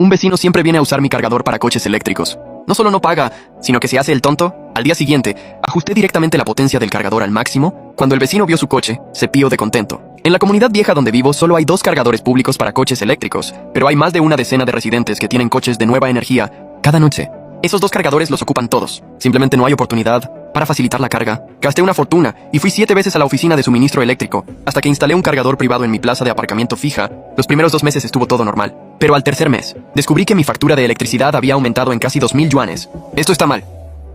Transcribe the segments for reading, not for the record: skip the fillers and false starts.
Un vecino siempre viene a usar mi cargador para coches eléctricos. No solo no paga, sino que se hace el tonto. Al día siguiente, ajusté directamente la potencia del cargador al máximo. Cuando el vecino vio su coche, se pío de contento. En la comunidad vieja donde vivo solo hay 2 cargadores públicos para coches eléctricos, pero hay más de una decena de residentes que tienen coches de nueva energía cada noche. Esos 2 cargadores los ocupan todos. Simplemente no hay oportunidad para facilitar la carga. Gasté una fortuna y fui 7 veces a la oficina de suministro eléctrico, hasta que instalé un cargador privado en mi plaza de aparcamiento fija. Los primeros 2 meses estuvo todo normal. Pero al tercer mes, descubrí que mi factura de electricidad había aumentado en casi 2,000 yuanes. Esto está mal.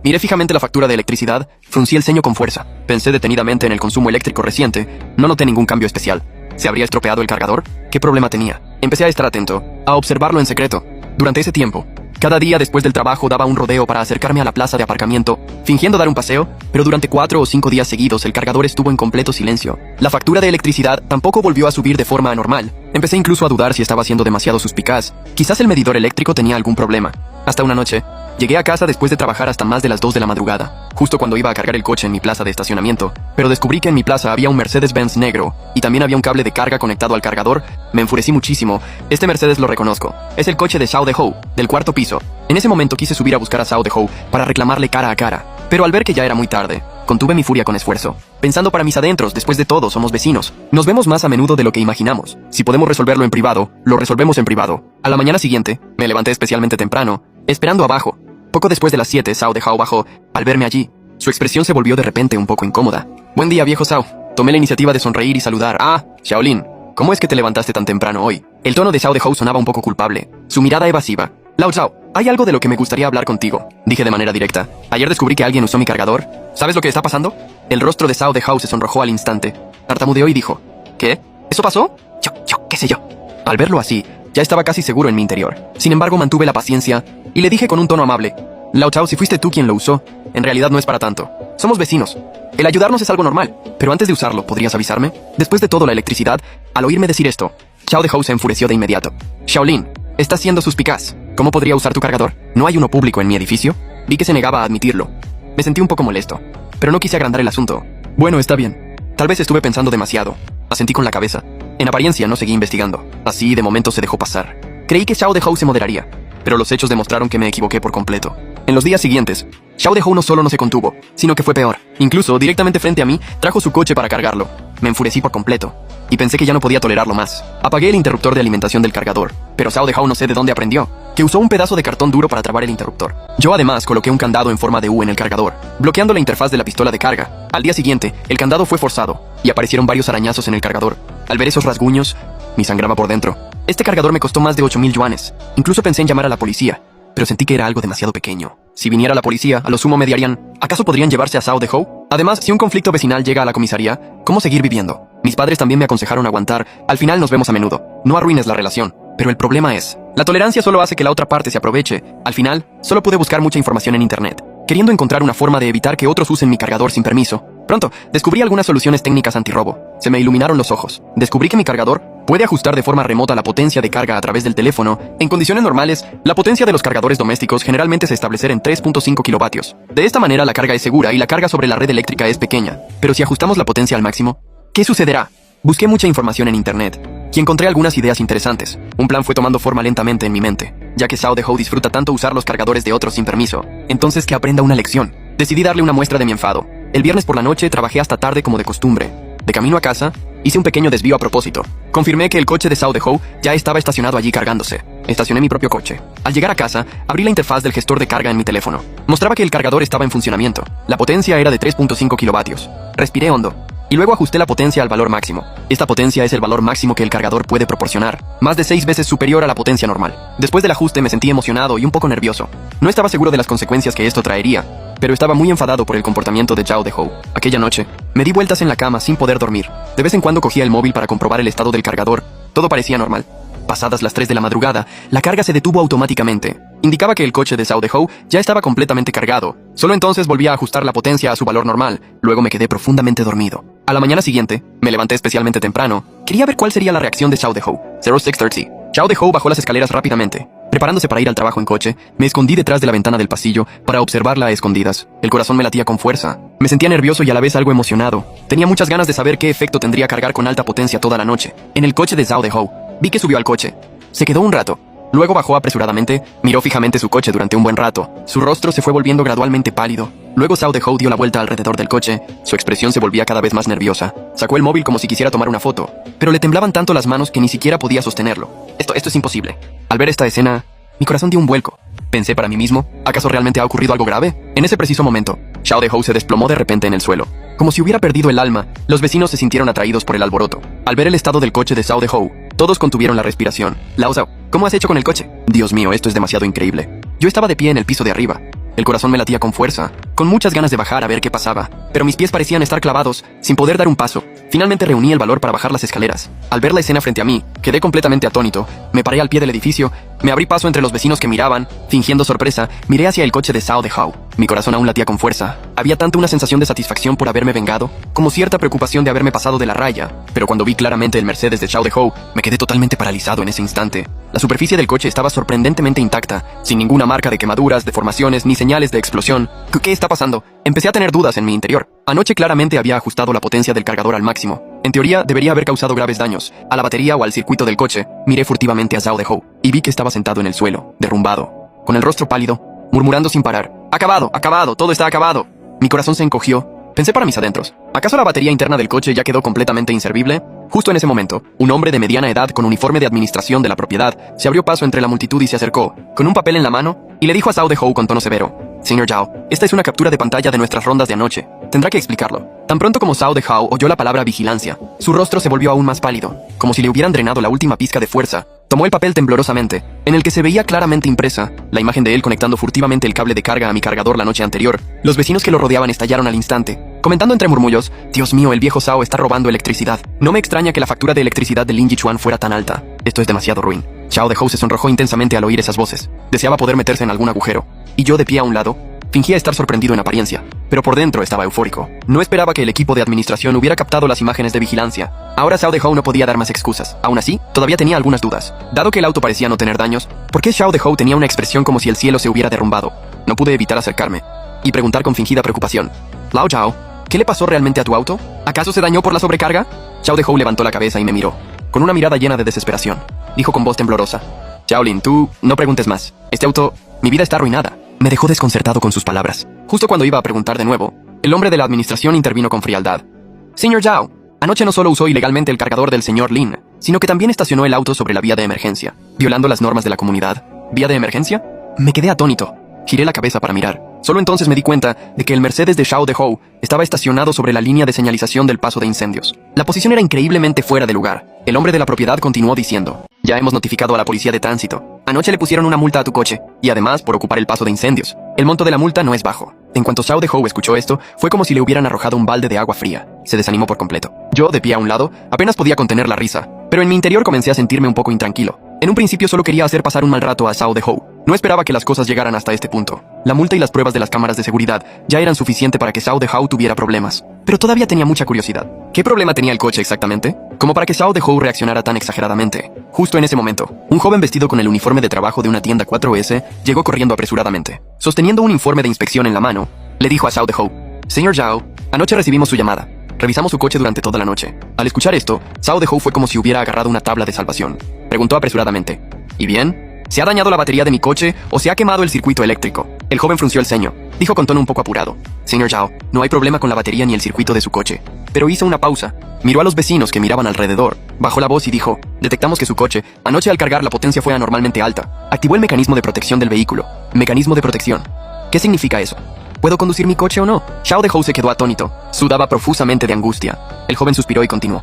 Miré fijamente la factura de electricidad, fruncí el ceño con fuerza. Pensé detenidamente en el consumo eléctrico reciente. No noté ningún cambio especial. ¿Se habría estropeado el cargador? ¿Qué problema tenía? Empecé a estar atento, a observarlo en secreto. Durante ese tiempo, cada día después del trabajo daba un rodeo para acercarme a la plaza de aparcamiento, fingiendo dar un paseo, pero durante 4 o 5 días seguidos el cargador estuvo en completo silencio. La factura de electricidad tampoco volvió a subir de forma anormal. Empecé incluso a dudar si estaba siendo demasiado suspicaz. Quizás el medidor eléctrico tenía algún problema. Hasta una noche, llegué a casa después de trabajar hasta más de las 2 de la madrugada, justo cuando iba a cargar el coche en mi plaza de estacionamiento, pero descubrí que en mi plaza había un Mercedes-Benz negro, y también había un cable de carga conectado al cargador. Me enfurecí muchísimo. Este Mercedes lo reconozco. Es el coche de Xiao Dehou, del 4º piso. En ese momento quise subir a buscar a Xiao Dehou para reclamarle cara a cara, pero al ver que ya era muy tarde, contuve mi furia con esfuerzo. Pensando para mis adentros, después de todo, somos vecinos. Nos vemos más a menudo de lo que imaginamos. Si podemos resolverlo en privado, lo resolvemos en privado. A la mañana siguiente, me levanté especialmente temprano, esperando abajo. Poco después de las 7, Xiao Dehou bajó. Al verme allí, su expresión se volvió de repente un poco incómoda. Buen día, viejo Xiao. Tomé la iniciativa de sonreír y saludar. Ah, Xiaolin, ¿cómo es que te levantaste tan temprano hoy? El tono de Xiao Dehou sonaba un poco culpable, su mirada evasiva. Lao Xiao, hay algo de lo que me gustaría hablar contigo, dije de manera directa. Ayer descubrí que alguien usó mi cargador. ¿Sabes lo que está pasando? El rostro de Xiao Dehou se sonrojó al instante. Tartamudeó y dijo, ¿qué? ¿Eso pasó? ¿Qué sé yo? Al verlo así, ya estaba casi seguro en mi interior. Sin embargo, mantuve la paciencia y le dije con un tono amable, Lao Xiao, si fuiste tú quien lo usó, en realidad no es para tanto. Somos vecinos. El ayudarnos es algo normal, pero antes de usarlo, ¿podrías avisarme? Después de todo, la electricidad, al oírme decir esto, Xiao Dehou se enfureció de inmediato. Xiaolin, estás siendo suspicaz. ¿Cómo podría usar tu cargador? ¿No hay uno público en mi edificio? Vi que se negaba a admitirlo. Me sentí un poco molesto, pero no quise agrandar el asunto. Bueno, está bien. Tal vez estuve pensando demasiado. Asentí con la cabeza. En apariencia no seguí investigando. Así, de momento, se dejó pasar. Creí que Xiao Dehou se moderaría, pero los hechos demostraron que me equivoqué por completo. En los días siguientes, Xiao Dehou no solo no se contuvo, sino que fue peor. Incluso, directamente frente a mí, trajo su coche para cargarlo. Me enfurecí por completo, y pensé que ya no podía tolerarlo más. Apagué el interruptor de alimentación del cargador, pero Xiao Dehou no sé de dónde aprendió, que usó un pedazo de cartón duro para trabar el interruptor. Yo además coloqué un candado en forma de U en el cargador, bloqueando la interfaz de la pistola de carga. Al día siguiente, el candado fue forzado, y aparecieron varios arañazos en el cargador. Al ver esos rasguños, me sangraba por dentro. Este cargador me costó más de 8,000 yuanes. Incluso pensé en llamar a la policía, pero sentí que era algo demasiado pequeño. Si viniera la policía, a lo sumo me dirían, ¿acaso podrían llevarse a Xiao Dehou? Además, si un conflicto vecinal llega a la comisaría, ¿cómo seguir viviendo? Mis padres también me aconsejaron aguantar. Al final nos vemos a menudo. No arruines la relación. Pero el problema es, la tolerancia solo hace que la otra parte se aproveche. Al final, solo pude buscar mucha información en internet, queriendo encontrar una forma de evitar que otros usen mi cargador sin permiso. Pronto, descubrí algunas soluciones técnicas antirrobo. Se me iluminaron los ojos. Descubrí que mi cargador puede ajustar de forma remota la potencia de carga a través del teléfono. En condiciones normales, la potencia de los cargadores domésticos generalmente se establece en 3.5 kilovatios. De esta manera la carga es segura y la carga sobre la red eléctrica es pequeña. Pero si ajustamos la potencia al máximo, ¿qué sucederá? Busqué mucha información en internet y encontré algunas ideas interesantes. Un plan fue tomando forma lentamente en mi mente, ya que Xiao Dehou disfruta tanto usar los cargadores de otros sin permiso. Entonces que aprenda una lección. Decidí darle una muestra de mi enfado. El viernes por la noche trabajé hasta tarde como de costumbre. De camino a casa, hice un pequeño desvío a propósito. Confirmé que el coche de Xiao Dehou ya estaba estacionado allí cargándose. Estacioné mi propio coche. Al llegar a casa, abrí la interfaz del gestor de carga en mi teléfono. Mostraba que el cargador estaba en funcionamiento. La potencia era de 3.5 kilovatios. Respiré hondo y luego ajusté la potencia al valor máximo. Esta potencia es el valor máximo que el cargador puede proporcionar, más de 6 veces superior a la potencia normal. Después del ajuste me sentí emocionado y un poco nervioso. No estaba seguro de las consecuencias que esto traería, pero estaba muy enfadado por el comportamiento de Xiao Dehou. Aquella noche, me di vueltas en la cama sin poder dormir. De vez en cuando cogía el móvil para comprobar el estado del cargador. Todo parecía normal. Pasadas las 3 de la madrugada, la carga se detuvo automáticamente. Indicaba que el coche de Xiao Dehou ya estaba completamente cargado. Solo entonces volví a ajustar la potencia a su valor normal. Luego me quedé profundamente dormido. A la mañana siguiente, me levanté especialmente temprano. Quería ver cuál sería la reacción de Xiao Dehou. 0630. Xiao Dehou bajó las escaleras rápidamente. Preparándose para ir al trabajo en coche, me escondí detrás de la ventana del pasillo para observarla a escondidas. El corazón me latía con fuerza. Me sentía nervioso y a la vez algo emocionado. Tenía muchas ganas de saber qué efecto tendría cargar con alta potencia toda la noche. En el coche de Xiao Dehou, vi que subió al coche. Se quedó un rato. Luego bajó apresuradamente, miró fijamente su coche durante un buen rato. Su rostro se fue volviendo gradualmente pálido. Luego Zhao Dehou dio la vuelta alrededor del coche. Su expresión se volvía cada vez más nerviosa. Sacó el móvil como si quisiera tomar una foto, pero le temblaban tanto las manos que ni siquiera podía sostenerlo. Esto es imposible. Al ver esta escena, mi corazón dio un vuelco. Pensé para mí mismo, ¿acaso realmente ha ocurrido algo grave? En ese preciso momento, Zhao Dehou se desplomó de repente en el suelo. Como si hubiera perdido el alma, los vecinos se sintieron atraídos por el alboroto. Al ver el estado del coche de Zhao Dehou, todos contuvieron la respiración. Lao Zhao, ¿cómo has hecho con el coche? Dios mío, esto es demasiado increíble. Yo estaba de pie en el piso de arriba. El corazón me latía con fuerza, con muchas ganas de bajar a ver qué pasaba, pero mis pies parecían estar clavados, sin poder dar un paso. Finalmente reuní el valor para bajar las escaleras. Al ver la escena frente a mí, quedé completamente atónito. Me paré al pie del edificio, me abrí paso entre los vecinos que miraban, fingiendo sorpresa, miré hacia el coche de Zhao Dehou. Mi corazón aún latía con fuerza. Había tanto una sensación de satisfacción por haberme vengado, como cierta preocupación de haberme pasado de la raya. Pero cuando vi claramente el Mercedes de Zhao Dehou, me quedé totalmente paralizado en ese instante. La superficie del coche estaba sorprendentemente intacta, sin ninguna marca de quemaduras, deformaciones, ni señales de explosión. ¿Qué está pasando? Empecé a tener dudas en mi interior. Anoche claramente había ajustado la potencia del cargador al máximo. En teoría, debería haber causado graves daños a la batería o al circuito del coche. Miré furtivamente a Zhao Dehou y vi que estaba sentado en el suelo, derrumbado, con el rostro pálido, murmurando sin parar. Acabado, acabado, todo está acabado. Mi corazón se encogió. Pensé para mis adentros. ¿Acaso la batería interna del coche ya quedó completamente inservible? Justo en ese momento, un hombre de mediana edad con uniforme de administración de la propiedad se abrió paso entre la multitud y se acercó, con un papel en la mano, y le dijo a Zhao Dehou con tono severo: Señor Zhao, esta es una captura de pantalla de nuestras rondas de anoche. Tendrá que explicarlo. Tan pronto como Zhao Dehou oyó la palabra vigilancia, su rostro se volvió aún más pálido, como si le hubieran drenado la última pizca de fuerza. Tomó el papel temblorosamente, en el que se veía claramente impresa la imagen de él conectando furtivamente el cable de carga a mi cargador la noche anterior. Los vecinos que lo rodeaban estallaron al instante, comentando entre murmullos: Dios mío, el viejo Zhao está robando electricidad. No me extraña que la factura de electricidad de Lin Yichuan fuera tan alta. Esto es demasiado ruin. Zhao Dehou se sonrojó intensamente al oír esas voces. Deseaba poder meterse en algún agujero. Y yo, de pie a un lado, fingía estar sorprendido en apariencia, pero por dentro estaba eufórico. No esperaba que el equipo de administración hubiera captado las imágenes de vigilancia. Ahora Zhao Dehou no podía dar más excusas. Aún así, todavía tenía algunas dudas. Dado que el auto parecía no tener daños, ¿por qué Zhao Dehou tenía una expresión como si el cielo se hubiera derrumbado? No pude evitar acercarme y preguntar con fingida preocupación: Lao Zhao, ¿qué le pasó realmente a tu auto? ¿Acaso se dañó por la sobrecarga? Zhao Dehou levantó la cabeza y me miró, con una mirada llena de desesperación. Dijo con voz temblorosa: Shaolin, tú no preguntes más. Este auto, mi vida está arruinada. Me dejó desconcertado con sus palabras. Justo cuando iba a preguntar de nuevo, el hombre de la administración intervino con frialdad. Señor Zhao, anoche no solo usó ilegalmente el cargador del señor Lin, sino que también estacionó el auto sobre la vía de emergencia, violando las normas de la comunidad. ¿Vía de emergencia? Me quedé atónito. Giré la cabeza para mirar. Solo entonces me di cuenta de que el Mercedes de Zhao Dehou estaba estacionado sobre la línea de señalización del paso de incendios. La posición era increíblemente fuera de lugar. El hombre de la propiedad continuó diciendo: Ya hemos notificado a la policía de tránsito. Anoche le pusieron una multa a tu coche, y además por ocupar el paso de incendios. El monto de la multa no es bajo. En cuanto Zhao Dehou escuchó esto, fue como si le hubieran arrojado un balde de agua fría. Se desanimó por completo. Yo, de pie a un lado, apenas podía contener la risa, pero en mi interior comencé a sentirme un poco intranquilo. En un principio solo quería hacer pasar un mal rato a Zhao Dehou. No esperaba que las cosas llegaran hasta este punto. La multa y las pruebas de las cámaras de seguridad ya eran suficiente para que Zhao Dehou tuviera problemas. Pero todavía tenía mucha curiosidad. ¿Qué problema tenía el coche exactamente? Como para que Zhao Dehou reaccionara tan exageradamente. Justo en ese momento, un joven vestido con el uniforme de trabajo de una tienda 4S llegó corriendo apresuradamente. Sosteniendo un informe de inspección en la mano, le dijo a Zhao Dehou: Señor Zhao, anoche recibimos su llamada. Revisamos su coche durante toda la noche. Al escuchar esto, Zhao Dehou fue como si hubiera agarrado una tabla de salvación. Preguntó apresuradamente: ¿Y bien? ¿Se ha dañado la batería de mi coche o se ha quemado el circuito eléctrico? El joven frunció el ceño. Dijo con tono un poco apurado: Señor Zhao, no hay problema con la batería ni el circuito de su coche. Pero hizo una pausa. Miró a los vecinos que miraban alrededor. Bajó la voz y dijo: Detectamos que su coche, anoche al cargar la potencia fue anormalmente alta. Activó el mecanismo de protección del vehículo. Mecanismo de protección. ¿Qué significa eso? ¿Puedo conducir mi coche o no? Zhao Dehou se quedó atónito. Sudaba profusamente de angustia. El joven suspiró y continuó: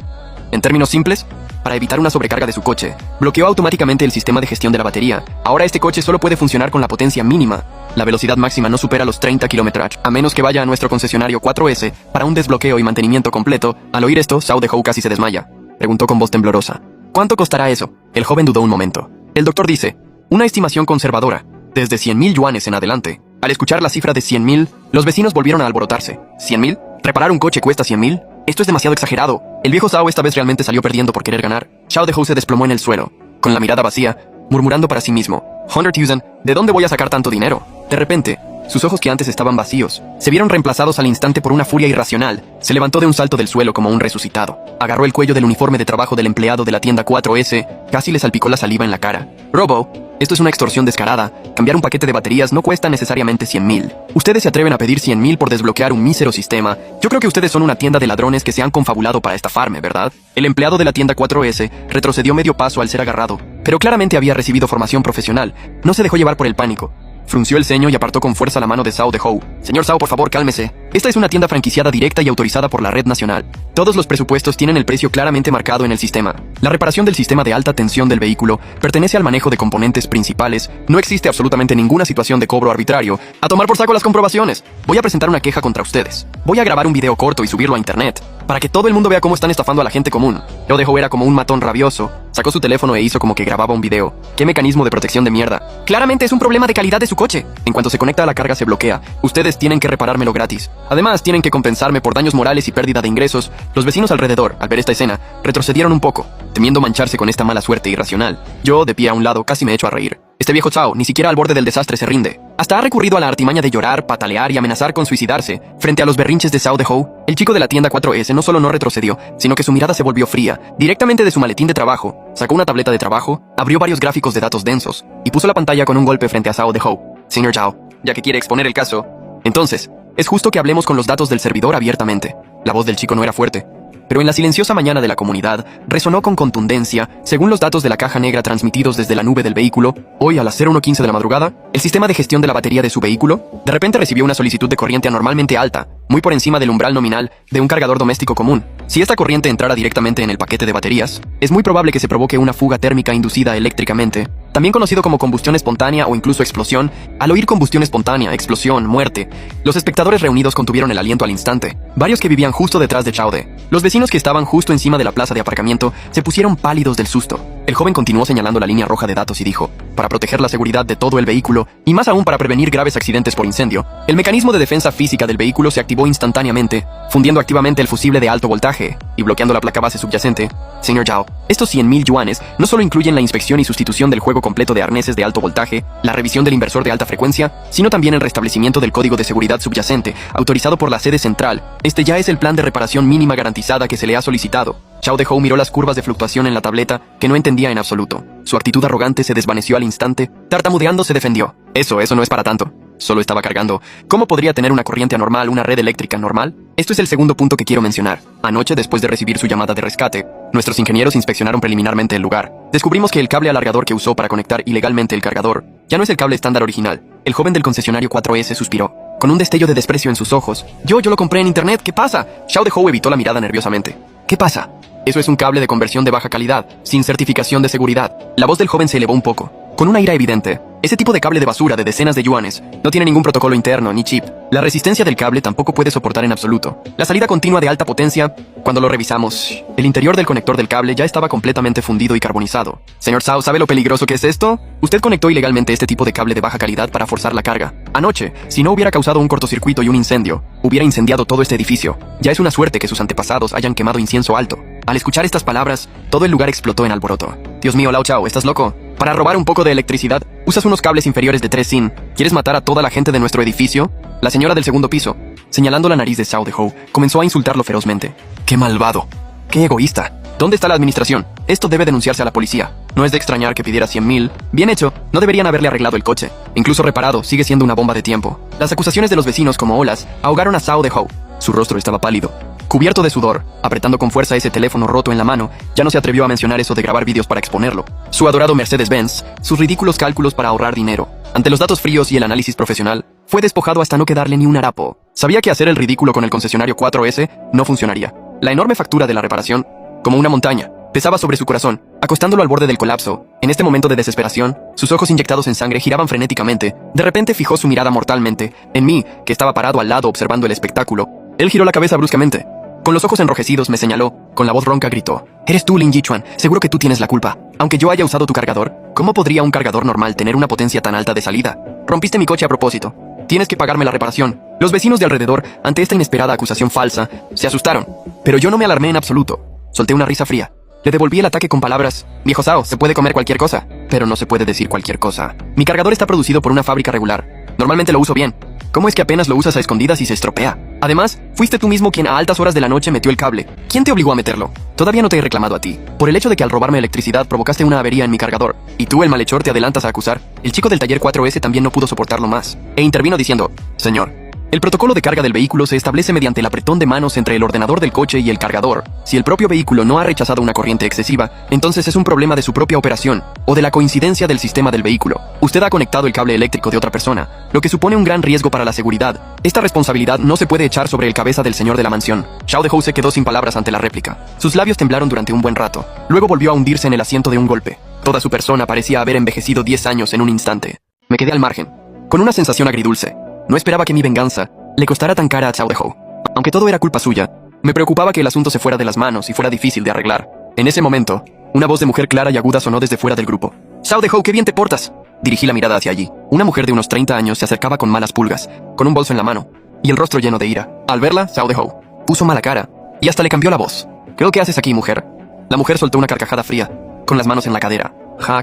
En términos simples, para evitar una sobrecarga de su coche, bloqueó automáticamente el sistema de gestión de la batería. Ahora este coche solo puede funcionar con la potencia mínima. La velocidad máxima no supera los 30 km/h, a menos que vaya a nuestro concesionario 4S para un desbloqueo y mantenimiento completo. Al oír esto, Zhao Dehou casi se desmaya. Preguntó con voz temblorosa: ¿Cuánto costará eso? El joven dudó un momento. El doctor dice: Una estimación conservadora, desde 100.000 yuanes en adelante. Al escuchar la cifra de 100.000, los vecinos volvieron a alborotarse. ¿100.000? ¿Reparar un coche cuesta 100.000? Esto es demasiado exagerado. El viejo Zhao esta vez realmente salió perdiendo por querer ganar. Zhao Dehou se desplomó en el suelo, con la mirada vacía, murmurando para sí mismo: 100,000, ¿de dónde voy a sacar tanto dinero? De repente, Sus ojos que antes estaban vacíos, se vieron reemplazados al instante por una furia irracional. Se levantó de un salto del suelo como un resucitado. Agarró el cuello del uniforme de trabajo del empleado de la tienda 4S, casi le salpicó la saliva en la cara. Robo, esto es una extorsión descarada. Cambiar un paquete de baterías no cuesta necesariamente 100,000. Ustedes se atreven a pedir 100,000 por desbloquear un mísero sistema. Yo creo que ustedes son una tienda de ladrones que se han confabulado para estafarme, ¿verdad? El empleado de la tienda 4S retrocedió medio paso al ser agarrado, pero claramente había recibido formación profesional. No se dejó llevar por el pánico. Frunció el ceño y apartó con fuerza la mano de Zhao Dehou. Señor Zhao, por favor, cálmese. Esta es una tienda franquiciada directa y autorizada por la red nacional. Todos los presupuestos tienen el precio claramente marcado en el sistema. La reparación del sistema de alta tensión del vehículo pertenece al manejo de componentes principales. No existe absolutamente ninguna situación de cobro arbitrario. A tomar por saco las comprobaciones. Voy a presentar una queja contra ustedes. Voy a grabar un video corto y subirlo a internet, para que todo el mundo vea cómo están estafando a la gente común. Zhao Dehou era como un matón rabioso. Sacó su teléfono e hizo como que grababa un video. ¿Qué mecanismo de protección de mierda? Claramente es un problema de calidad de su coche. En cuanto se conecta a la carga se bloquea. Ustedes tienen que reparármelo gratis. Además, tienen que compensarme por daños morales y pérdida de ingresos. Los vecinos alrededor, al ver esta escena, retrocedieron un poco, temiendo mancharse con esta mala suerte irracional. Yo, de pie a un lado, casi me echo a reír. Este viejo Zhao, ni siquiera al borde del desastre se rinde. Hasta ha recurrido a la artimaña de llorar, patalear y amenazar con suicidarse. Frente a los berrinches de Zhao Dehou, el chico de la tienda 4S no solo no retrocedió, sino que su mirada se volvió fría. Directamente de su maletín de trabajo, sacó una tableta de trabajo, abrió varios gráficos de datos densos y puso la pantalla con un golpe frente a Zhao Dehou. Señor Zhao, ya que quiere exponer el caso, entonces, es justo que hablemos con los datos del servidor abiertamente. La voz del chico no era fuerte, pero en la silenciosa mañana de la comunidad resonó con contundencia. Según los datos de la caja negra transmitidos desde la nube del vehículo, hoy a las 01:15 de la madrugada, el sistema de gestión de la batería de su vehículo de repente recibió una solicitud de corriente anormalmente alta, muy por encima del umbral nominal de un cargador doméstico común. Si esta corriente entrara directamente en el paquete de baterías, es muy probable que se provoque una fuga térmica inducida eléctricamente, también conocido como combustión espontánea o incluso explosión. Al oír combustión espontánea, explosión, muerte, los espectadores reunidos contuvieron el aliento al instante. Varios que vivían justo detrás de Zhao De, los vecinos que estaban justo encima de la plaza de aparcamiento, se pusieron pálidos del susto. El joven continuó señalando la línea roja de datos y dijo: para proteger la seguridad de todo el vehículo, y más aún para prevenir graves accidentes por incendio, el mecanismo de defensa física del vehículo se activó instantáneamente, fundiendo activamente el fusible de alto voltaje y bloqueando la placa base subyacente. Señor Zhao, estos 100,000 yuanes no solo incluyen la inspección y sustitución del juego completo de arneses de alto voltaje, la revisión del inversor de alta frecuencia, sino también el restablecimiento del código de seguridad subyacente, autorizado por la sede central. Este ya es el plan de reparación mínima garantizada que se le ha solicitado. Zhao Dehou miró las curvas de fluctuación en la tableta, que no entendía en absoluto. Su actitud arrogante se desvaneció al instante. Tartamudeando se defendió. Eso no es para tanto. Solo estaba cargando. ¿Cómo podría tener una corriente anormal una red eléctrica normal? Esto es el segundo punto que quiero mencionar. Anoche, después de recibir su llamada de rescate, nuestros ingenieros inspeccionaron preliminarmente el lugar. Descubrimos que el cable alargador que usó para conectar ilegalmente el cargador ya no es el cable estándar original. El joven del concesionario 4S suspiró, con un destello de desprecio en sus ojos. Yo lo compré en internet. ¿Qué pasa? Zhao Dehou evitó la mirada nerviosamente. ¿Qué pasa? Eso es un cable de conversión de baja calidad, sin certificación de seguridad. La voz del joven se elevó un poco, con una ira evidente. Ese tipo de cable de basura de decenas de yuanes no tiene ningún protocolo interno ni chip. La resistencia del cable tampoco puede soportar en absoluto la salida continua de alta potencia. Cuando lo revisamos, el interior del conector del cable ya estaba completamente fundido y carbonizado. Señor Zhao, ¿sabe lo peligroso que es esto? Usted conectó ilegalmente este tipo de cable de baja calidad para forzar la carga. Anoche, si no hubiera causado un cortocircuito y un incendio, hubiera incendiado todo este edificio. Ya es una suerte que sus antepasados hayan quemado incienso alto. Al escuchar estas palabras, todo el lugar explotó en alboroto. Dios mío, Lao Chao, ¿estás loco? Para robar un poco de electricidad, usas unos cables inferiores de 3 sin. ¿Quieres matar a toda la gente de nuestro edificio? La señora del segundo piso, señalando la nariz de Zhao Dehou, comenzó a insultarlo ferozmente. ¡Qué malvado! ¡Qué egoísta! ¿Dónde está la administración? Esto debe denunciarse a la policía. No es de extrañar que pidiera 100,000. Bien hecho, no deberían haberle arreglado el coche. Incluso reparado, sigue siendo una bomba de tiempo. Las acusaciones de los vecinos como olas ahogaron a Zhao Dehou. Su rostro estaba pálido, cubierto de sudor, apretando con fuerza ese teléfono roto en la mano. Ya no se atrevió a mencionar eso de grabar vídeos para exponerlo. Su adorado Mercedes-Benz, sus ridículos cálculos para ahorrar dinero. Ante los datos fríos y el análisis profesional, fue despojado hasta no quedarle ni un harapo. Sabía que hacer el ridículo con el concesionario 4S no funcionaría. La enorme factura de la reparación, como una montaña, pesaba sobre su corazón, acostándolo al borde del colapso. En este momento de desesperación, sus ojos inyectados en sangre giraban frenéticamente. De repente fijó su mirada mortalmente en mí, que estaba parado al lado observando el espectáculo. Él giró la cabeza bruscamente. Con los ojos enrojecidos me señaló, con la voz ronca gritó: «Eres tú, Lin Yichuan, seguro que tú tienes la culpa. Aunque yo haya usado tu cargador, ¿cómo podría un cargador normal tener una potencia tan alta de salida? Rompiste mi coche a propósito. Tienes que pagarme la reparación». Los vecinos de alrededor, ante esta inesperada acusación falsa, se asustaron. Pero yo no me alarmé en absoluto. Solté una risa fría. Le devolví el ataque con palabras: «Viejo Zhao, se puede comer cualquier cosa, pero no se puede decir cualquier cosa. Mi cargador está producido por una fábrica regular. Normalmente lo uso bien. ¿Cómo es que apenas lo usas a escondidas y se estropea? Además, fuiste tú mismo quien a altas horas de la noche metió el cable. ¿Quién te obligó a meterlo? Todavía no te he reclamado a ti. Por el hecho de que al robarme electricidad provocaste una avería en mi cargador. Y tú, el malhechor, te adelantas a acusar. El chico del taller 4S también no pudo soportarlo más. E intervino diciendo, señor, el protocolo de carga del vehículo se establece mediante el apretón de manos entre el ordenador del coche y el cargador. Si el propio vehículo no ha rechazado una corriente excesiva, entonces es un problema de su propia operación, o de la coincidencia del sistema del vehículo. Usted ha conectado el cable eléctrico de otra persona, lo que supone un gran riesgo para la seguridad. Esta responsabilidad no se puede echar sobre el cabeza del señor de la mansión. Xiao Dehou se quedó sin palabras ante la réplica. Sus labios temblaron durante un buen rato. Luego volvió a hundirse en el asiento de un golpe. Toda su persona parecía haber envejecido 10 años en un instante. Me quedé al margen, con una sensación agridulce. No esperaba que mi venganza le costara tan cara a Xiao Dehou. Aunque todo era culpa suya, me preocupaba que el asunto se fuera de las manos y fuera difícil de arreglar. En ese momento, una voz de mujer clara y aguda sonó desde fuera del grupo. Xiao Dehou, qué bien te portas. Dirigí la mirada hacia allí. Una mujer de unos 30 años se acercaba con malas pulgas, con un bolso en la mano, y el rostro lleno de ira. Al verla, Xiao Dehou puso mala cara, y hasta le cambió la voz. ¿Qué haces aquí, mujer? La mujer soltó una carcajada fría, con las manos en la cadera.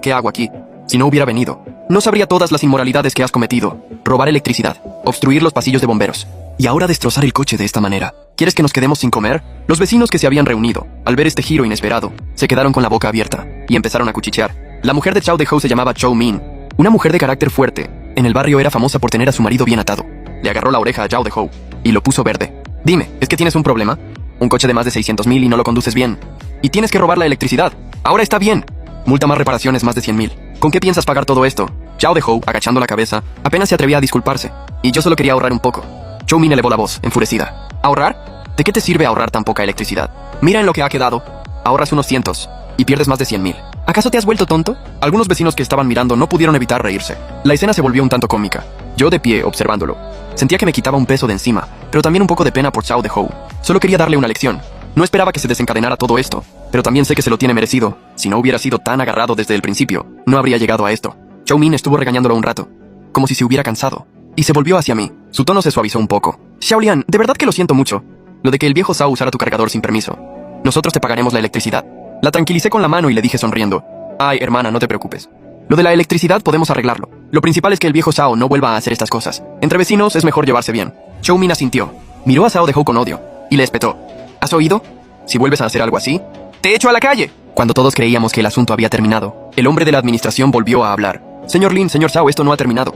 ¿Qué hago aquí? Si no hubiera venido, no sabría todas las inmoralidades que has cometido. Robar electricidad, obstruir los pasillos de bomberos, y ahora destrozar el coche de esta manera. ¿Quieres que nos quedemos sin comer? Los vecinos que se habían reunido, al ver este giro inesperado, se quedaron con la boca abierta, y empezaron a cuchichear. La mujer de Xiao Dehou se llamaba Chou Min, una mujer de carácter fuerte. En el barrio era famosa por tener a su marido bien atado. Le agarró la oreja a Xiao Dehou, y lo puso verde. Dime, ¿es que tienes un problema? Un coche de más de 600.000 y no lo conduces bien. Y tienes que robar la electricidad. Ahora está bien. Multa más reparaciones más de 100.000. ¿Con qué piensas pagar todo esto? Xiao Dehou, agachando la cabeza, apenas se atrevía a disculparse. Y yo solo quería ahorrar un poco. Chou Min elevó la voz, enfurecida. ¿Ahorrar? ¿De qué te sirve ahorrar tan poca electricidad? Mira en lo que ha quedado. Ahorras unos cientos y pierdes más de 100.000. ¿Acaso te has vuelto tonto? Algunos vecinos que estaban mirando no pudieron evitar reírse. La escena se volvió un tanto cómica. Yo de pie, observándolo. Sentía que me quitaba un peso de encima, pero también un poco de pena por Xiao Dehou. Solo quería darle una lección. No esperaba que se desencadenara todo esto, pero también sé que se lo tiene merecido. Si no hubiera sido tan agarrado desde el principio, no habría llegado a esto. Chou Min estuvo regañándolo un rato, como si se hubiera cansado, y se volvió hacia mí. Su tono se suavizó un poco. Xiaolian, de verdad que lo siento mucho. Lo de que el viejo Zhao usara tu cargador sin permiso. Nosotros te pagaremos la electricidad. La tranquilicé con la mano y le dije sonriendo. Ay, hermana, no te preocupes. Lo de la electricidad podemos arreglarlo. Lo principal es que el viejo Zhao no vuelva a hacer estas cosas. Entre vecinos es mejor llevarse bien. Chou Min asintió. Miró a Xiao Dehou con odio, y le espetó. ¿Has oído? Si vuelves a hacer algo así, ¡te echo a la calle! Cuando todos creíamos que el asunto había terminado, el hombre de la administración volvió a hablar. Señor Lin, señor Zhao, esto no ha terminado.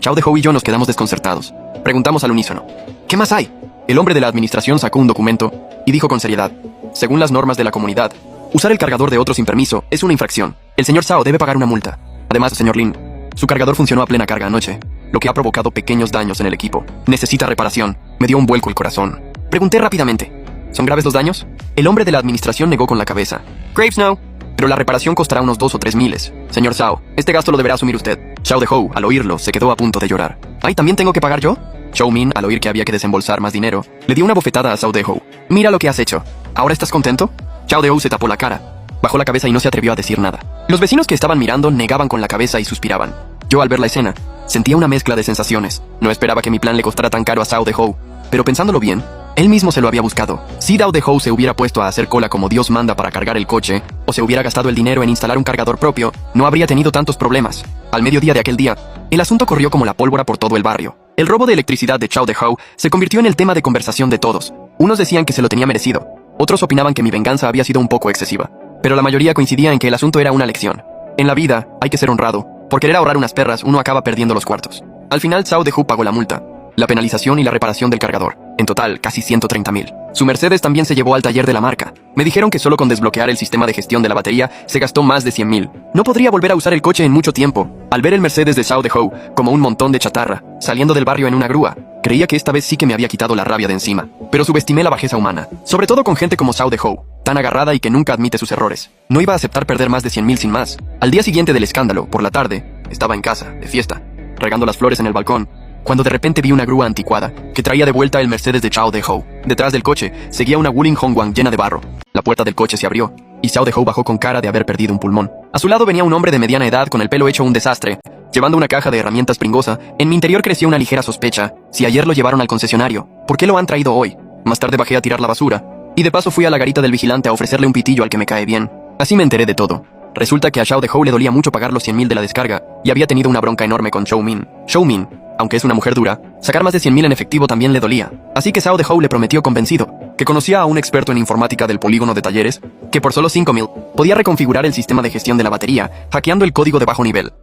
Xiao Dehou y yo nos quedamos desconcertados. Preguntamos al unísono. ¿Qué más hay? El hombre de la administración sacó un documento y dijo con seriedad. Según las normas de la comunidad, usar el cargador de otro sin permiso es una infracción. El señor Zhao debe pagar una multa. Además, señor Lin, su cargador funcionó a plena carga anoche, lo que ha provocado pequeños daños en el equipo. Necesita reparación. Me dio un vuelco el corazón. Pregunté rápidamente. ¿Son graves los daños? El hombre de la administración negó con la cabeza. Graves no, pero la reparación costará unos 2 o 3 miles. Señor Zhao, este gasto lo deberá asumir usted. Xiao Dehou, al oírlo, se quedó a punto de llorar. ¿Ay, también tengo que pagar yo? Chou Min, al oír que había que desembolsar más dinero, le dio una bofetada a Xiao Dehou. Mira lo que has hecho. ¿Ahora estás contento? Xiao Dehou se tapó la cara, bajó la cabeza y no se atrevió a decir nada. Los vecinos que estaban mirando negaban con la cabeza y suspiraban. Yo, al ver la escena, sentía una mezcla de sensaciones. No esperaba que mi plan le costara tan caro a Xiao Dehou, pero pensándolo bien, él mismo se lo había buscado. Si Xiao Dehou se hubiera puesto a hacer cola como Dios manda para cargar el coche, o se hubiera gastado el dinero en instalar un cargador propio, no habría tenido tantos problemas. Al mediodía de aquel día, el asunto corrió como la pólvora por todo el barrio. El robo de electricidad de Xiao Dehou se convirtió en el tema de conversación de todos. Unos decían que se lo tenía merecido, otros opinaban que mi venganza había sido un poco excesiva. Pero la mayoría coincidía en que el asunto era una lección. En la vida, hay que ser honrado. Por querer ahorrar unas perras, uno acaba perdiendo los cuartos. Al final, Xiao Dehou pagó la multa, la penalización y la reparación del cargador. En total, casi 130.000. Su Mercedes también se llevó al taller de la marca. Me dijeron que solo con desbloquear el sistema de gestión de la batería se gastó más de 100.000. No podría volver a usar el coche en mucho tiempo. Al ver el Mercedes de Xiao Dehou como un montón de chatarra, saliendo del barrio en una grúa, creía que esta vez sí que me había quitado la rabia de encima. Pero subestimé la bajeza humana, sobre todo con gente como Xiao Dehou, tan agarrada y que nunca admite sus errores. No iba a aceptar perder más de 100.000 sin más. Al día siguiente del escándalo, por la tarde, estaba en casa, de fiesta, regando las flores en el balcón, cuando de repente vi una grúa anticuada que traía de vuelta el Mercedes de Xiao Dehou. Detrás del coche seguía una Wuling Hongguang llena de barro. La puerta del coche se abrió y Xiao Dehou bajó con cara de haber perdido un pulmón. A su lado venía un hombre de mediana edad con el pelo hecho un desastre, llevando una caja de herramientas pringosa. En mi interior creció una ligera sospecha. Si ayer lo llevaron al concesionario, ¿por qué lo han traído hoy? Más tarde bajé a tirar la basura y de paso fui a la garita del vigilante a ofrecerle un pitillo al que me cae bien. Así me enteré de todo. Resulta que a Xiao Dehou le dolía mucho pagar los 100.000 de la descarga y había tenido una bronca enorme con Chou Min. Chou Min, Aunque es una mujer dura, sacar más de 100.000 en efectivo también le dolía. Así que Zhao Dehou le prometió convencido que conocía a un experto en informática del polígono de talleres que por solo 5.000 podía reconfigurar el sistema de gestión de la batería hackeando el código de bajo nivel.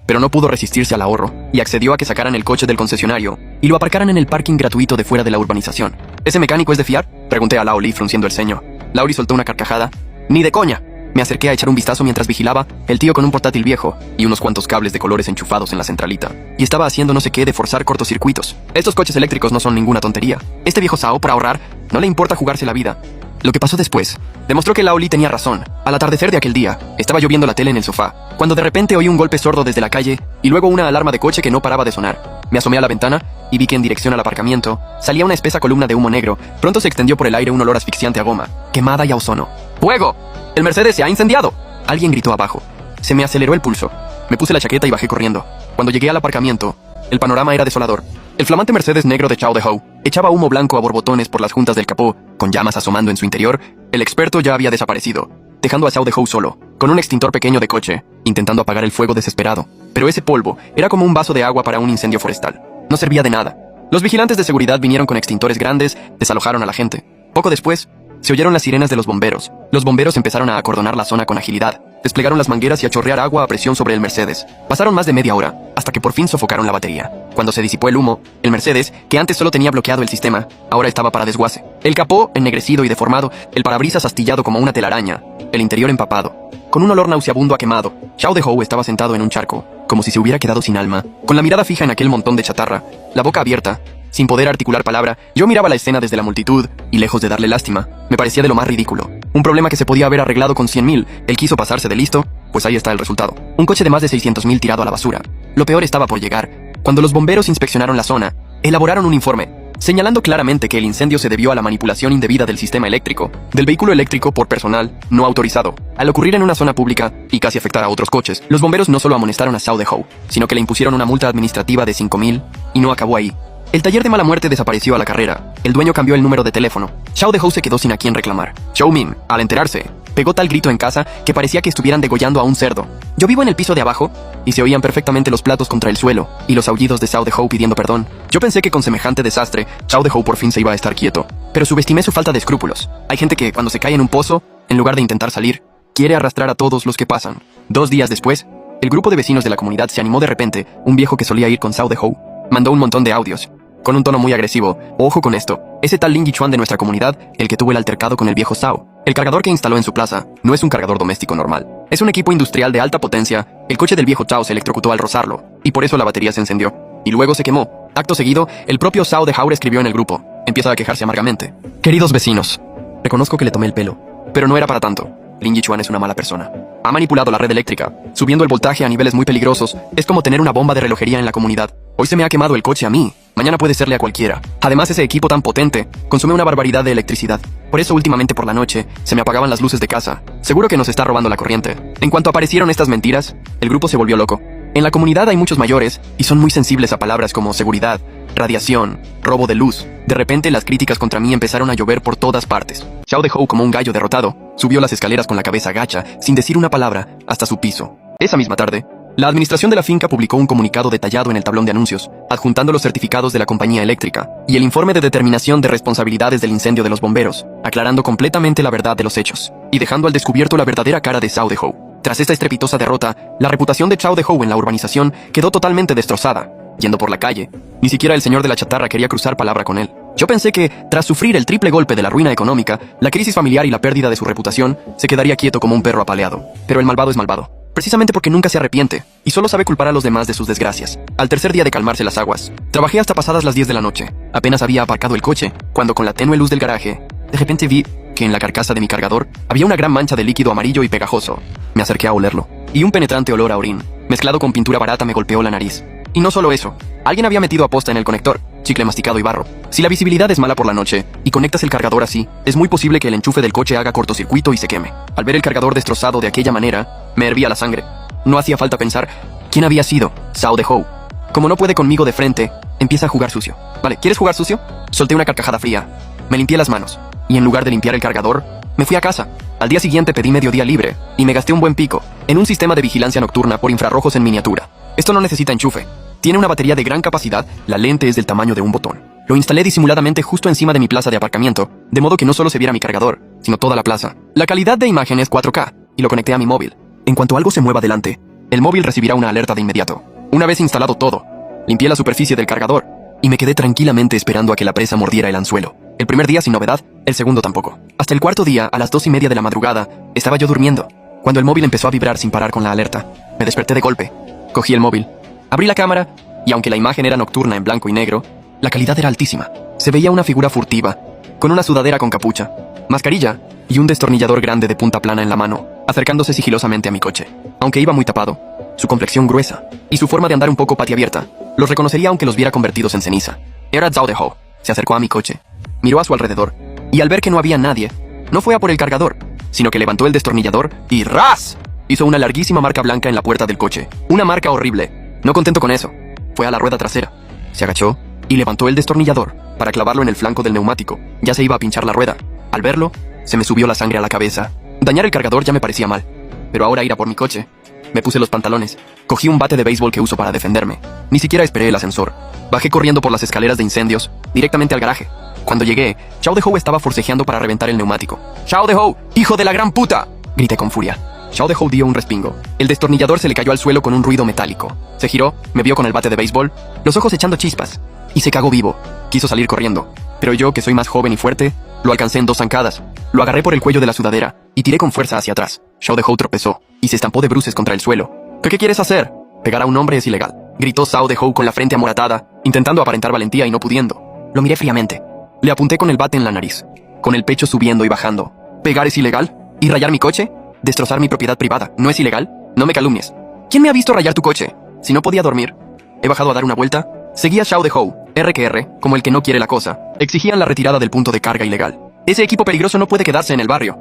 Pero no pudo resistirse al ahorro y accedió a que sacaran el coche del concesionario y lo aparcaran en el parking gratuito de fuera de la urbanización. ¿Ese mecánico es de fiar?, pregunté a Lao Li frunciendo el ceño. Lao Li soltó una carcajada. ¡Ni de coña! Me acerqué a echar un vistazo mientras vigilaba el tío con un portátil viejo y unos cuantos cables de colores enchufados en la centralita. Y estaba haciendo no sé qué de forzar cortocircuitos. Estos coches eléctricos no son ninguna tontería. Este viejo Zhao, por ahorrar, no le importa jugarse la vida. Lo que pasó después demostró que Lao Li tenía razón. Al atardecer de aquel día, estaba yo viendo la tele en el sofá, cuando de repente oí un golpe sordo desde la calle y luego una alarma de coche que no paraba de sonar. Me asomé a la ventana y vi que en dirección al aparcamiento salía una espesa columna de humo negro. Pronto se extendió por el aire un olor asfixiante a goma, quemada y a ozono. ¡Fuego! ¡El Mercedes se ha incendiado!, alguien gritó abajo. Se me aceleró el pulso. Me puse la chaqueta y bajé corriendo. Cuando llegué al aparcamiento, el panorama era desolador. El flamante Mercedes negro de Zhao Dehou echaba humo blanco a borbotones por las juntas del capó, con llamas asomando en su interior. El experto ya había desaparecido, dejando a Zhao Dehou solo, con un extintor pequeño de coche, intentando apagar el fuego desesperado. Pero ese polvo era como un vaso de agua para un incendio forestal. No servía de nada. Los vigilantes de seguridad vinieron con extintores grandes, desalojaron a la gente. Poco después, se oyeron las sirenas de los bomberos. Los bomberos empezaron a acordonar la zona con agilidad. Desplegaron las mangueras y a chorrear agua a presión sobre el Mercedes. Pasaron más de media hora, hasta que por fin sofocaron la batería. Cuando se disipó el humo, el Mercedes, que antes solo tenía bloqueado el sistema, ahora estaba para desguace. El capó, ennegrecido y deformado, el parabrisas astillado como una telaraña, el interior empapado, con un olor nauseabundo a quemado. Zhao Dehou estaba sentado en un charco, como si se hubiera quedado sin alma, con la mirada fija en aquel montón de chatarra, la boca abierta. Sin poder articular palabra, yo miraba la escena desde la multitud, y lejos de darle lástima, me parecía de lo más ridículo. Un problema que se podía haber arreglado con 100.000, él quiso pasarse de listo, pues ahí está el resultado. Un coche de más de 600.000 tirado a la basura. Lo peor estaba por llegar. Cuando los bomberos inspeccionaron la zona, elaboraron un informe, señalando claramente que el incendio se debió a la manipulación indebida del sistema eléctrico, del vehículo eléctrico por personal no autorizado. Al ocurrir en una zona pública y casi afectar a otros coches, los bomberos no solo amonestaron a Zhao Dehou, sino que le impusieron una multa administrativa de 5.000, y no acabó ahí. El taller de mala muerte desapareció a la carrera. El dueño cambió el número de teléfono. Zhao Dehou se quedó sin a quién reclamar. Zhou Min, al enterarse, pegó tal grito en casa que parecía que estuvieran degollando a un cerdo. Yo vivo en el piso de abajo y se oían perfectamente los platos contra el suelo y los aullidos de Zhao Dehou pidiendo perdón. Yo pensé que con semejante desastre, Zhao Dehou por fin se iba a estar quieto, pero subestimé su falta de escrúpulos. Hay gente que, cuando se cae en un pozo, en lugar de intentar salir, quiere arrastrar a todos los que pasan. 2 días después, el grupo de vecinos de la comunidad se animó de repente. Un viejo que solía ir con Zhao Dehou mandó un montón de audios, con un tono muy agresivo. Ojo con esto, ese tal Lin Yichuan de nuestra comunidad, el que tuvo el altercado con el viejo Zhao. El cargador que instaló en su plaza no es un cargador doméstico normal. Es un equipo industrial de alta potencia. El coche del viejo Zhao se electrocutó al rozarlo, y por eso la batería se encendió. Y luego se quemó. Acto seguido, el propio Zhao Dehou escribió en el grupo. Empieza a quejarse amargamente. Queridos vecinos, reconozco que le tomé el pelo, pero no era para tanto. Lin Yichuan es una mala persona. Ha manipulado la red eléctrica, subiendo el voltaje a niveles muy peligrosos. Es como tener una bomba de relojería en la comunidad. Hoy se me ha quemado el coche a mí, mañana puede serle a cualquiera. Además, ese equipo tan potente consume una barbaridad de electricidad. Por eso últimamente por la noche se me apagaban las luces de casa. Seguro que nos está robando la corriente. En cuanto aparecieron estas mentiras, el grupo se volvió loco. En la comunidad hay muchos mayores y son muy sensibles a palabras como seguridad, radiación, robo de luz. De repente las críticas contra mí empezaron a llover por todas partes. Zhao Dehou, como un gallo derrotado, subió las escaleras con la cabeza gacha, sin decir una palabra, hasta su piso. Esa misma tarde, la administración de la finca publicó un comunicado detallado en el tablón de anuncios, adjuntando los certificados de la compañía eléctrica y el informe de determinación de responsabilidades del incendio de los bomberos, aclarando completamente la verdad de los hechos y dejando al descubierto la verdadera cara de Zhao Dehou. Tras esta estrepitosa derrota, la reputación de Zhao Dehou en la urbanización quedó totalmente destrozada. Yendo por la calle, ni siquiera el señor de la chatarra quería cruzar palabra con él. Yo pensé que, tras sufrir el triple golpe de la ruina económica, la crisis familiar y la pérdida de su reputación, se quedaría quieto como un perro apaleado. Pero el malvado es malvado, precisamente porque nunca se arrepiente, y solo sabe culpar a los demás de sus desgracias. Al tercer día de calmarse las aguas, trabajé hasta pasadas las 10 de la noche. Apenas había aparcado el coche, cuando con la tenue luz del garaje, de repente vi que en la carcasa de mi cargador había una gran mancha de líquido amarillo y pegajoso. Me acerqué a olerlo, y un penetrante olor a orín, mezclado con pintura barata, me golpeó la nariz. Y no solo eso, alguien había metido aposta en el conector, chicle masticado y barro. Si la visibilidad es mala por la noche y conectas el cargador así, es muy posible que el enchufe del coche haga cortocircuito y se queme. Al ver el cargador destrozado de aquella manera, me hervía la sangre. No hacía falta pensar quién había sido Zhao Dehou. Como no puede conmigo de frente, empieza a jugar sucio. Vale, ¿quieres jugar sucio? Solté una carcajada fría. Me limpié las manos, y en lugar de limpiar el cargador, me fui a casa. Al día siguiente pedí mediodía libre, y me gasté un buen pico en un sistema de vigilancia nocturna por infrarrojos en miniatura. Esto no necesita enchufe. Tiene una batería de gran capacidad, la lente es del tamaño de un botón. Lo instalé disimuladamente justo encima de mi plaza de aparcamiento, de modo que no solo se viera mi cargador, sino toda la plaza. La calidad de imagen es 4K, y lo conecté a mi móvil. En cuanto algo se mueva delante, el móvil recibirá una alerta de inmediato. Una vez instalado todo, limpié la superficie del cargador, y me quedé tranquilamente esperando a que la presa mordiera el anzuelo. El primer día sin novedad, el segundo tampoco. Hasta el cuarto día, a las 2:30 de la madrugada, estaba yo durmiendo, cuando el móvil empezó a vibrar sin parar con la alerta. Me desperté de golpe. Cogí el móvil, abrí la cámara, y aunque la imagen era nocturna en blanco y negro, la calidad era altísima. Se veía una figura furtiva, con una sudadera con capucha, mascarilla y un destornillador grande de punta plana en la mano, acercándose sigilosamente a mi coche. Aunque iba muy tapado, su complexión gruesa y su forma de andar un poco patiabierta, los reconocería aunque los viera convertidos en ceniza. Era Zhao Dehou. Se acercó a mi coche, miró a su alrededor, y al ver que no había nadie, no fue a por el cargador, sino que levantó el destornillador y ¡ras! Hizo una larguísima marca blanca en la puerta del coche. Una marca horrible. No contento con eso, fue a la rueda trasera. Se agachó y levantó el destornillador para clavarlo en el flanco del neumático. Ya se iba a pinchar la rueda. Al verlo, se me subió la sangre a la cabeza. Dañar el cargador ya me parecía mal, pero ahora ir a por mi coche. Me puse los pantalones, cogí un bate de béisbol que uso para defenderme. Ni siquiera esperé el ascensor. Bajé corriendo por las escaleras de incendios, directamente al garaje. Cuando llegué, Zhao Dehou estaba forcejeando para reventar el neumático. ¡Zhao Dehou, hijo de la gran puta!, grité con furia. Zhao Dehou dio un respingo. El destornillador se le cayó al suelo con un ruido metálico. Se giró, me vio con el bate de béisbol, los ojos echando chispas, y se cagó vivo. Quiso salir corriendo, pero yo, que soy más joven y fuerte, lo alcancé en 2 zancadas. Lo agarré por el cuello de la sudadera y tiré con fuerza hacia atrás. Zhao Dehou tropezó y se estampó de bruces contra el suelo. ¿Qué quieres hacer? Pegar a un hombre es ilegal, gritó Zhao Dehou con la frente amoratada, intentando aparentar valentía y no pudiendo. Lo miré fríamente. Le apunté con el bate en la nariz, con el pecho subiendo y bajando. ¿Pegar es ilegal? ¿Y rayar mi coche? ¿Destrozar mi propiedad privada no es ilegal? No me calumnies. ¿Quién me ha visto rayar tu coche? Si no podía dormir. He bajado a dar una vuelta. Seguía Zhao Dehou, R, como el que no quiere la cosa. Exigían la retirada del punto de carga ilegal. Ese equipo peligroso no puede quedarse en el barrio.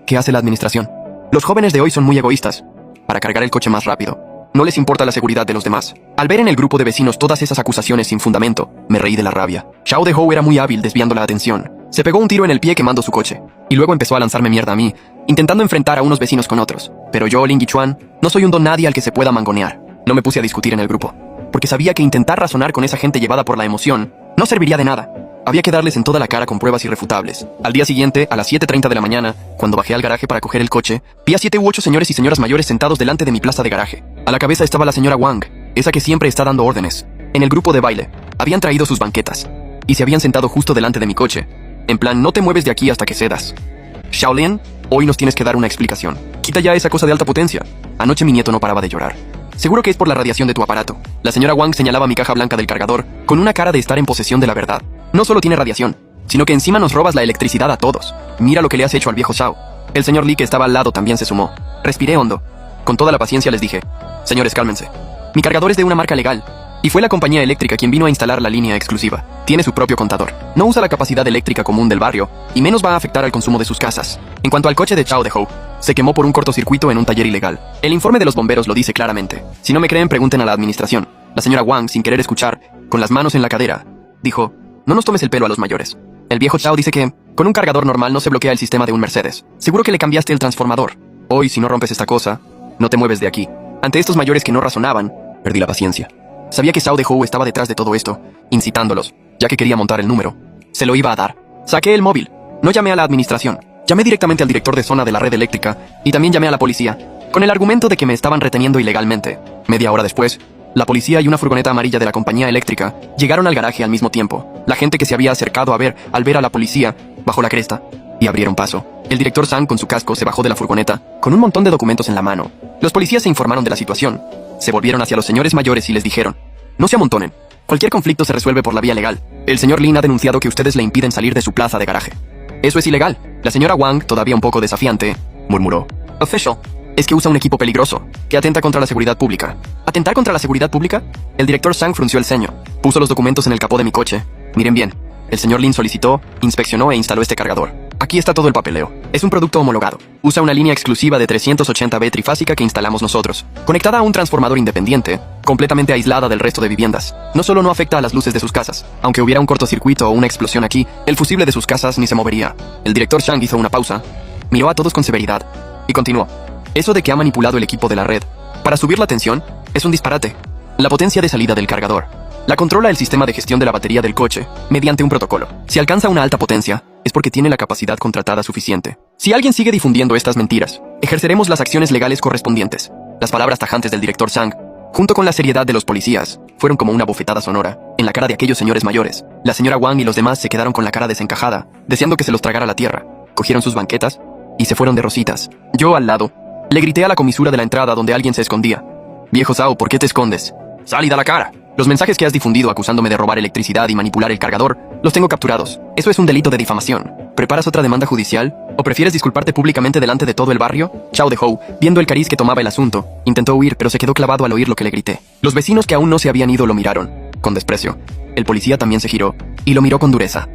¿Qué hace la administración? Los jóvenes de hoy son muy egoístas. Para cargar el coche más rápido, no les importa la seguridad de los demás. Al ver en el grupo de vecinos todas esas acusaciones sin fundamento, me reí de la rabia. Zhao Dehou era muy hábil desviando la atención. Se pegó un tiro en el pie quemando su coche, y luego empezó a lanzarme mierda a mí, intentando enfrentar a unos vecinos con otros. Pero yo, Lin Yichuan, no soy un don nadie al que se pueda mangonear. No me puse a discutir en el grupo, porque sabía que intentar razonar con esa gente llevada por la emoción no serviría de nada. Había que darles en toda la cara con pruebas irrefutables. Al día siguiente, a las 7:30 de la mañana, cuando bajé al garaje para coger el coche, vi a 7 u 8 señores y señoras mayores sentados delante de mi plaza de garaje. A la cabeza estaba la señora Wang, esa que siempre está dando órdenes. En el grupo de baile, habían traído sus banquetas, y se habían sentado justo delante de mi coche. En plan, no te mueves de aquí hasta que cedas. Shaolin, hoy nos tienes que dar una explicación. Quita ya esa cosa de alta potencia. Anoche mi nieto no paraba de llorar. Seguro que es por la radiación de tu aparato. La señora Wang señalaba mi caja blanca del cargador, con una cara de estar en posesión de la verdad. No solo tiene radiación, sino que encima nos robas la electricidad a todos. Mira lo que le has hecho al viejo Zhao. El señor Li, que estaba al lado, también se sumó. Respiré hondo. Con toda la paciencia les dije: señores, cálmense. Mi cargador es de una marca legal, y fue la compañía eléctrica quien vino a instalar la línea exclusiva. Tiene su propio contador. No usa la capacidad eléctrica común del barrio, y menos va a afectar al consumo de sus casas. En cuanto al coche de Zhao Dehou, se quemó por un cortocircuito en un taller ilegal. El informe de los bomberos lo dice claramente. Si no me creen, pregunten a la administración. La señora Wang, sin querer escuchar, con las manos en la cadera, dijo: no nos tomes el pelo a los mayores. El viejo Zhao dice que, con un cargador normal no se bloquea el sistema de un Mercedes. Seguro que le cambiaste el transformador. Hoy, si no rompes esta cosa, no te mueves de aquí. Ante estos mayores que no razonaban, perdí la paciencia. Sabía que Zhao Dehou estaba detrás de todo esto, incitándolos, ya que quería montar el número. Se lo iba a dar. Saqué el móvil. No llamé a la administración. Llamé directamente al director de zona de la red eléctrica, y también llamé a la policía, con el argumento de que me estaban reteniendo ilegalmente. Media hora después, la policía y una furgoneta amarilla de la compañía eléctrica llegaron al garaje al mismo tiempo. La gente que se había acercado al ver a la policía, bajó la cresta y abrieron paso. El director Zhang con su casco se bajó de la furgoneta, con un montón de documentos en la mano. Los policías se informaron de la situación. Se volvieron hacia los señores mayores y les dijeron: no se amontonen. Cualquier conflicto se resuelve por la vía legal. El señor Lin ha denunciado que ustedes le impiden salir de su plaza de garaje. Eso es ilegal. La señora Wang, todavía un poco desafiante, murmuró: Official, es que usa un equipo peligroso, que atenta contra la seguridad pública. ¿Atentar contra la seguridad pública? El director Zhang frunció el ceño. Puso los documentos en el capó de mi coche. Miren bien. El señor Lin solicitó, inspeccionó e instaló este cargador. Aquí está todo el papeleo. Es un producto homologado. Usa una línea exclusiva de 380V trifásica que instalamos nosotros, conectada a un transformador independiente, completamente aislada del resto de viviendas. No solo no afecta a las luces de sus casas. Aunque hubiera un cortocircuito o una explosión aquí, el fusible de sus casas ni se movería. El director Zhang hizo una pausa, miró a todos con severidad y continuó: eso de que ha manipulado el equipo de la red para subir la tensión es un disparate. La potencia de salida del cargador. La controla el sistema de gestión de la batería del coche, mediante un protocolo. Si alcanza una alta potencia, es porque tiene la capacidad contratada suficiente. Si alguien sigue difundiendo estas mentiras, ejerceremos las acciones legales correspondientes. Las palabras tajantes del director Zhang, junto con la seriedad de los policías, fueron como una bofetada sonora en la cara de aquellos señores mayores. La señora Wang y los demás se quedaron con la cara desencajada, deseando que se los tragara la tierra. Cogieron sus banquetas y se fueron de rositas. Yo, al lado, le grité a la comisura de la entrada donde alguien se escondía. «Viejo Zhao, ¿por qué te escondes? ¡Sal y da la cara!» Los mensajes que has difundido acusándome de robar electricidad y manipular el cargador, los tengo capturados. Eso es un delito de difamación. ¿Preparas otra demanda judicial? ¿O prefieres disculparte públicamente delante de todo el barrio? Chao de Hou, viendo el cariz que tomaba el asunto, intentó huir, pero se quedó clavado al oír lo que le grité. Los vecinos que aún no se habían ido lo miraron, con desprecio. El policía también se giró, y lo miró con dureza.